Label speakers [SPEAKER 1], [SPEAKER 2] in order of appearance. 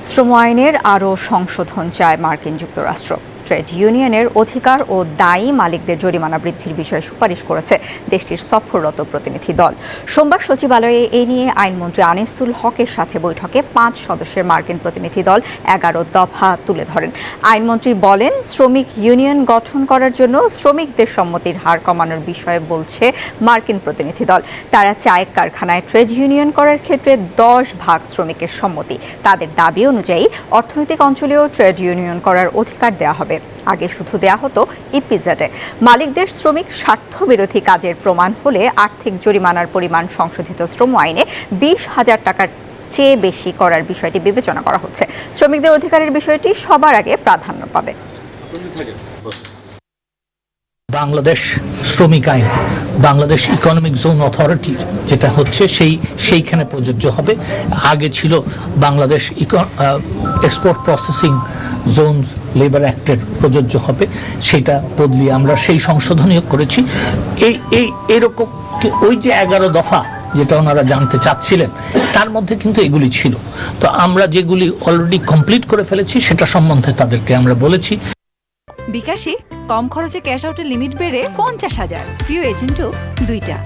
[SPEAKER 1] শ্রম আইনের আরও সংশোধন চায় মার্কিন যুক্তরাষ্ট্র। ট্রেড ইউনিয়নের অধিকার ও দায়ী মালিকদের জরিমানা বৃদ্ধির বিষয়ে সুপারিশ করেছে দেশটির সফররত প্রতিনিধি দল। সোমবার সচিবালয়ে এ নিয়ে আইনমন্ত্রী আনিসুল হকের সাথে বৈঠকে 5 সদস্যের মার্কিন প্রতিনিধি দল 11 দফা তুলে ধরেন। আইনমন্ত্রী বলেন, শ্রমিক ইউনিয়ন গঠন করার জন্য শ্রমিকদের সম্মতির হার কমানোর বিষয়ে বলছে মার্কিন প্রতিনিধি দল। তারা চায় কারখানায় ট্রেড ইউনিয়ন করার ক্ষেত্রে 10 ভাগ শ্রমিকের সম্মতি। তাদের দাবি অনুযায়ী অর্থনৈতিক অঞ্চলেও ট্রেড ইউনিয়ন করার অধিকার দেওয়া হবে। আগে শুধু দেয়া হতো ইপিজেডে। মালিকদের শ্রমিক স্বার্থবিরোধী কাজের প্রমাণ হলে আর্থিক জরিমানার পরিমাণ সংশোধিত শ্রম আইনে 20,000 টাকার চেয়ে বেশি করার বিষয়টি বিবেচনা করা হচ্ছে। শ্রমিকদের অধিকারের বিষয়টি সবার আগে প্রাধান্য পাবে।
[SPEAKER 2] বাংলাদেশ শ্রমিক আইন, বাংলাদেশ ইকোনমিক জোন অথরিটি যেটা হচ্ছে সেইখানে প্রযোজ্য হবে। আগে ছিল Bangladesh export processing zone labour অ্যাক্টের প্রযোজ্য হবে, সেটা বদলিয়ে আমরা সেই সংশোধনীয় করেছি। এরকম ওই যে 11 দফা যেটা ওনারা জানতে চাচ্ছিলেন, তার মধ্যে কিন্তু এগুলি ছিল। তো আমরা যেগুলি অলরেডি কমপ্লিট করে ফেলেছি সেটা সম্বন্ধে তাদেরকে আমরা বলেছি।
[SPEAKER 3] বিকাশে কম খরচে ক্যাশ আউটের লিমিট বেড়ে 50,000, প্রিয় এজেন্টও 2টা।